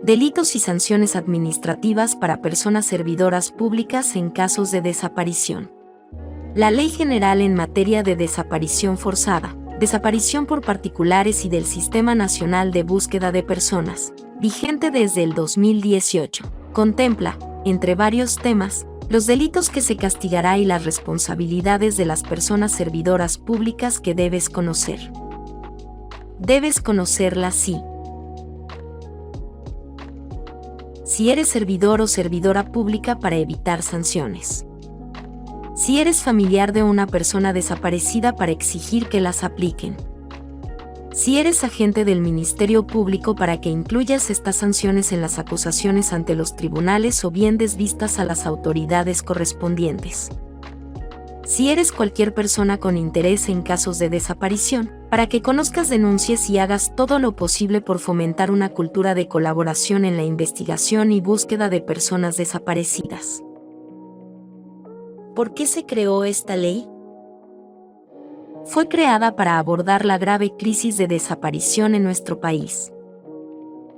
Delitos y sanciones administrativas para personas servidoras públicas en casos de desaparición. La Ley General en materia de desaparición forzada, desaparición por particulares y del Sistema Nacional de Búsqueda de Personas, vigente desde el 2018, contempla, entre varios temas, los delitos que se castigará y las responsabilidades de las personas servidoras públicas que debes conocer. Debes conocerlas si eres servidor o servidora pública para evitar sanciones. Si eres familiar de una persona desaparecida para exigir que las apliquen. Si eres agente del Ministerio Público para que incluyas estas sanciones en las acusaciones ante los tribunales o bien des vistas a las autoridades correspondientes. Si eres cualquier persona con interés en casos de desaparición, para que conozcas, denuncies y hagas todo lo posible por fomentar una cultura de colaboración en la investigación y búsqueda de personas desaparecidas. ¿Por qué se creó esta ley? Fue creada para abordar la grave crisis de desaparición en nuestro país,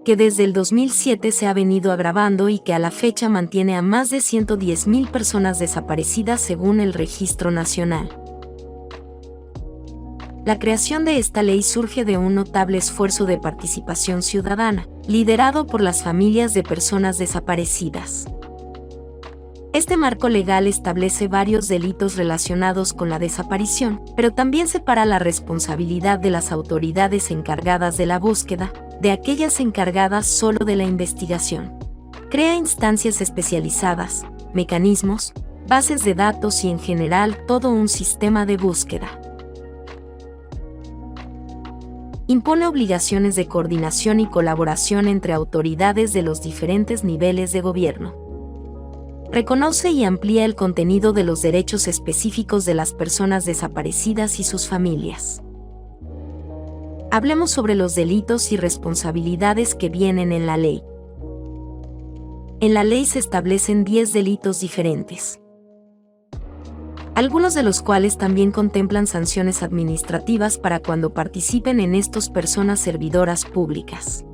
que desde el 2007 se ha venido agravando y que a la fecha mantiene a más de 110,000 personas desaparecidas según el Registro Nacional. La creación de esta ley surge de un notable esfuerzo de participación ciudadana, liderado por las familias de personas desaparecidas. Este marco legal establece varios delitos relacionados con la desaparición, pero también separa la responsabilidad de las autoridades encargadas de la búsqueda, de aquellas encargadas solo de la investigación. Crea instancias especializadas, mecanismos, bases de datos y en general todo un sistema de búsqueda. Impone obligaciones de coordinación y colaboración entre autoridades de los diferentes niveles de gobierno. Reconoce y amplía el contenido de los derechos específicos de las personas desaparecidas y sus familias. Hablemos sobre los delitos y responsabilidades que vienen en la ley. En la ley se establecen 10 delitos diferentes, algunos de los cuales también contemplan sanciones administrativas para cuando participen en estos personas servidoras públicas.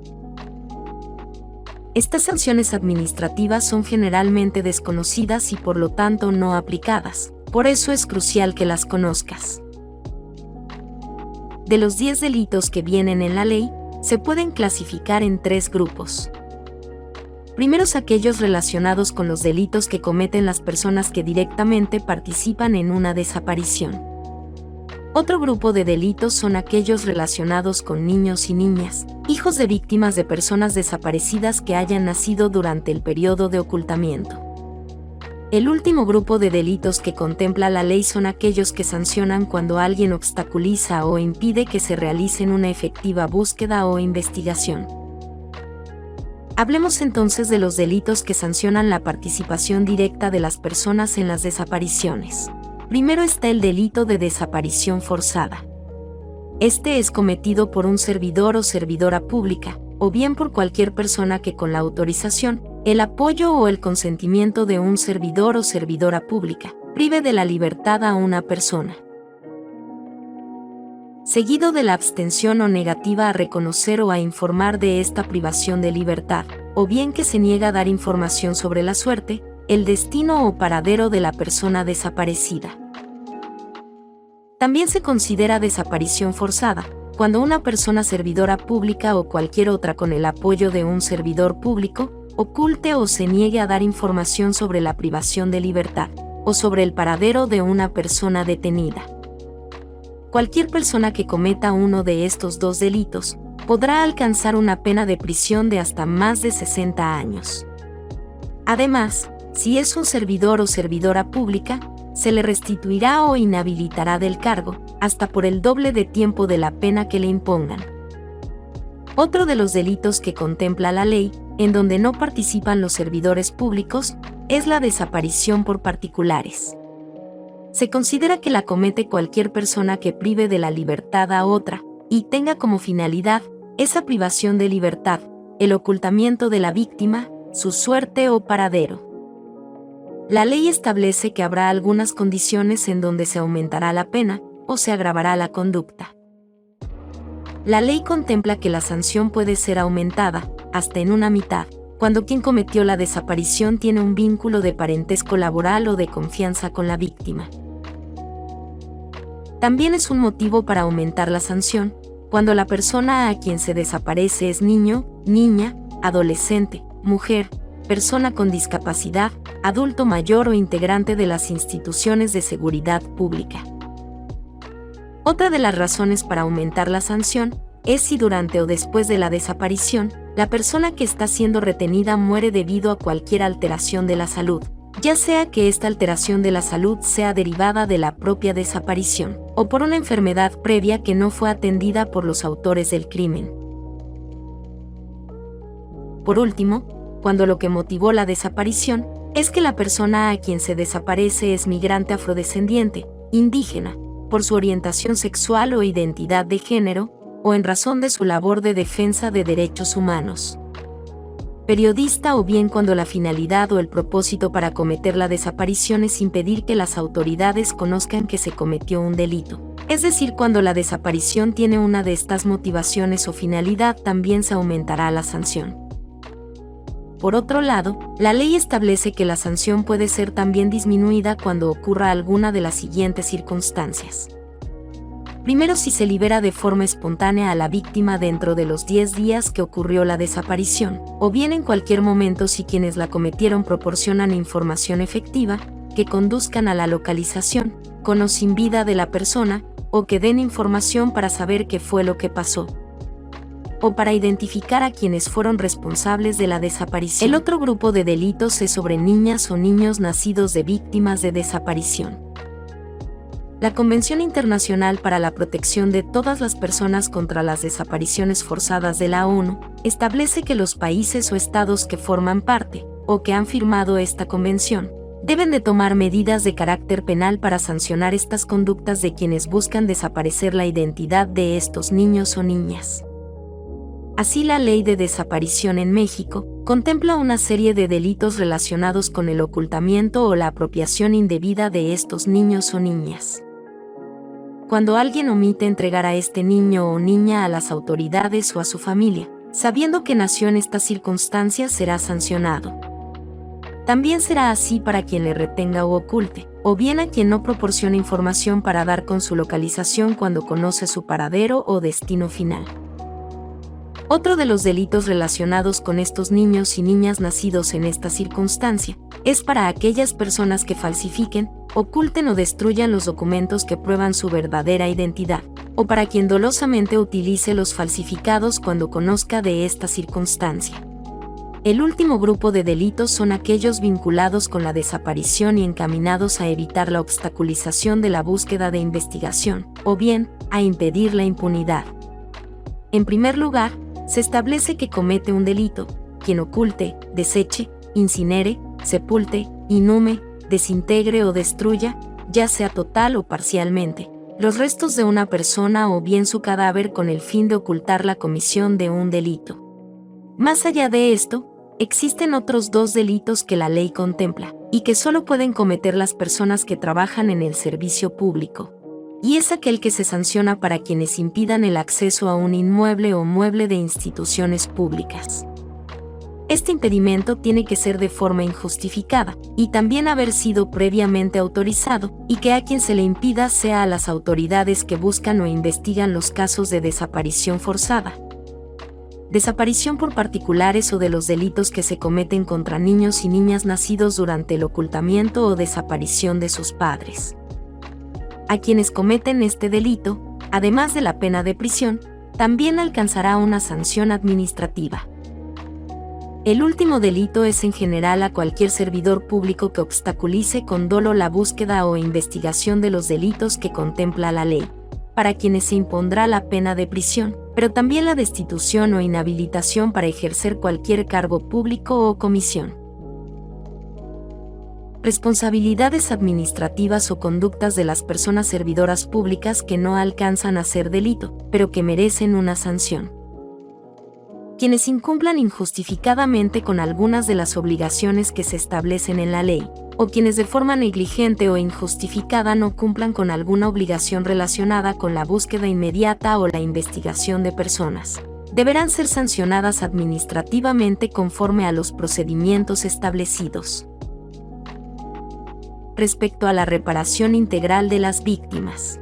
Estas sanciones administrativas son generalmente desconocidas y por lo tanto no aplicadas, por eso es crucial que las conozcas. De los 10 delitos que vienen en la ley, se pueden clasificar en 3 grupos. Primeros, aquellos relacionados con los delitos que cometen las personas que directamente participan en una desaparición. Otro grupo de delitos son aquellos relacionados con niños y niñas, hijos de víctimas de personas desaparecidas que hayan nacido durante el periodo de ocultamiento. El último grupo de delitos que contempla la ley son aquellos que sancionan cuando alguien obstaculiza o impide que se realicen una efectiva búsqueda o investigación. Hablemos entonces de los delitos que sancionan la participación directa de las personas en las desapariciones. Primero está el delito de desaparición forzada. Este es cometido por un servidor o servidora pública, o bien por cualquier persona que con la autorización, el apoyo o el consentimiento de un servidor o servidora pública, prive de la libertad a una persona, seguido de la abstención o negativa a reconocer o a informar de esta privación de libertad, o bien que se niega a dar información sobre la suerte, el destino o paradero de la persona desaparecida. También se considera desaparición forzada, cuando una persona servidora pública o cualquier otra con el apoyo de un servidor público, oculte o se niegue a dar información sobre la privación de libertad, o sobre el paradero de una persona detenida. Cualquier persona que cometa uno de estos 2 delitos, podrá alcanzar una pena de prisión de hasta más de 60 años. Además, si es un servidor o servidora pública, se le restituirá o inhabilitará del cargo, hasta por el doble de tiempo de la pena que le impongan. Otro de los delitos que contempla la ley, en donde no participan los servidores públicos, es la desaparición por particulares. Se considera que la comete cualquier persona que prive de la libertad a otra, y tenga como finalidad esa privación de libertad, el ocultamiento de la víctima, su suerte o paradero. La ley establece que habrá algunas condiciones en donde se aumentará la pena, o se agravará la conducta. La ley contempla que la sanción puede ser aumentada, hasta en una mitad, cuando quien cometió la desaparición tiene un vínculo de parentesco laboral o de confianza con la víctima. También es un motivo para aumentar la sanción, cuando la persona a quien se desaparece es niño, niña, adolescente, mujer, persona con discapacidad, adulto mayor o integrante de las instituciones de seguridad pública. Otra de las razones para aumentar la sanción es si durante o después de la desaparición, la persona que está siendo retenida muere debido a cualquier alteración de la salud, ya sea que esta alteración de la salud sea derivada de la propia desaparición, o por una enfermedad previa que no fue atendida por los autores del crimen. Por último, cuando lo que motivó la desaparición es que la persona a quien se desaparece es migrante afrodescendiente, indígena, por su orientación sexual o identidad de género, o en razón de su labor de defensa de derechos humanos. Periodista o bien cuando la finalidad o el propósito para cometer la desaparición es impedir que las autoridades conozcan que se cometió un delito. Es decir, cuando la desaparición tiene una de estas motivaciones o finalidad, también se aumentará la sanción. Por otro lado, la ley establece que la sanción puede ser también disminuida cuando ocurra alguna de las siguientes circunstancias. Primero, si se libera de forma espontánea a la víctima dentro de los 10 días que ocurrió la desaparición, o bien en cualquier momento si quienes la cometieron proporcionan información efectiva, que conduzcan a la localización, con o sin vida de la persona, o que den información para saber qué fue lo que pasó, o para identificar a quienes fueron responsables de la desaparición. El otro grupo de delitos es sobre niñas o niños nacidos de víctimas de desaparición. La Convención Internacional para la Protección de todas las personas contra las desapariciones forzadas de la ONU establece que los países o estados que forman parte, o que han firmado esta convención, deben de tomar medidas de carácter penal para sancionar estas conductas de quienes buscan desaparecer la identidad de estos niños o niñas. Así, la Ley de Desaparición en México contempla una serie de delitos relacionados con el ocultamiento o la apropiación indebida de estos niños o niñas. Cuando alguien omite entregar a este niño o niña a las autoridades o a su familia, sabiendo que nació en estas circunstancias, será sancionado. También será así para quien le retenga o oculte, o bien a quien no proporcione información para dar con su localización cuando conoce su paradero o destino final. Otro de los delitos relacionados con estos niños y niñas nacidos en esta circunstancia es para aquellas personas que falsifiquen, oculten o destruyan los documentos que prueban su verdadera identidad, o para quien dolosamente utilice los falsificados cuando conozca de esta circunstancia. El último grupo de delitos son aquellos vinculados con la desaparición y encaminados a evitar la obstaculización de la búsqueda de investigación, o bien, a impedir la impunidad. En primer lugar, se establece que comete un delito quien oculte, deseche, incinere, sepulte, inhume, desintegre o destruya, ya sea total o parcialmente, los restos de una persona o bien su cadáver con el fin de ocultar la comisión de un delito. Más allá de esto, existen otros 2 delitos que la ley contempla, y que solo pueden cometer las personas que trabajan en el servicio público. Y es aquel que se sanciona para quienes impidan el acceso a un inmueble o mueble de instituciones públicas. Este impedimento tiene que ser de forma injustificada, y también haber sido previamente autorizado, y que a quien se le impida sea a las autoridades que buscan o investigan los casos de desaparición forzada, desaparición por particulares o de los delitos que se cometen contra niños y niñas nacidos durante el ocultamiento o desaparición de sus padres. A quienes cometen este delito, además de la pena de prisión, también alcanzará una sanción administrativa. El último delito es en general a cualquier servidor público que obstaculice con dolo la búsqueda o investigación de los delitos que contempla la ley, para quienes se impondrá la pena de prisión, pero también la destitución o inhabilitación para ejercer cualquier cargo público o comisión. Responsabilidades administrativas o conductas de las personas servidoras públicas que no alcanzan a ser delito, pero que merecen una sanción. Quienes incumplan injustificadamente con algunas de las obligaciones que se establecen en la ley, o quienes de forma negligente o injustificada no cumplan con alguna obligación relacionada con la búsqueda inmediata o la investigación de personas, deberán ser sancionadas administrativamente conforme a los procedimientos establecidos. Respecto a la reparación integral de las víctimas.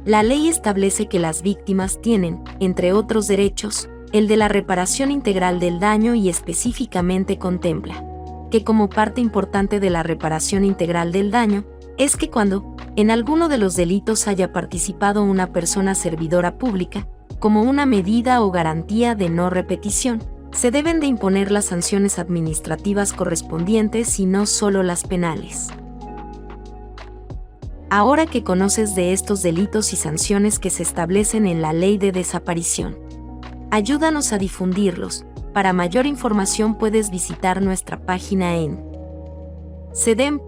La ley establece que las víctimas tienen, entre otros derechos, el de la reparación integral del daño y específicamente contempla que como parte importante de la reparación integral del daño, es que cuando, en alguno de los delitos haya participado una persona servidora pública, como una medida o garantía de no repetición, se deben de imponer las sanciones administrativas correspondientes y no solo las penales. Ahora que conoces de estos delitos y sanciones que se establecen en la Ley de Desaparición, ayúdanos a difundirlos. Para mayor información puedes visitar nuestra página en cedem.org.mx.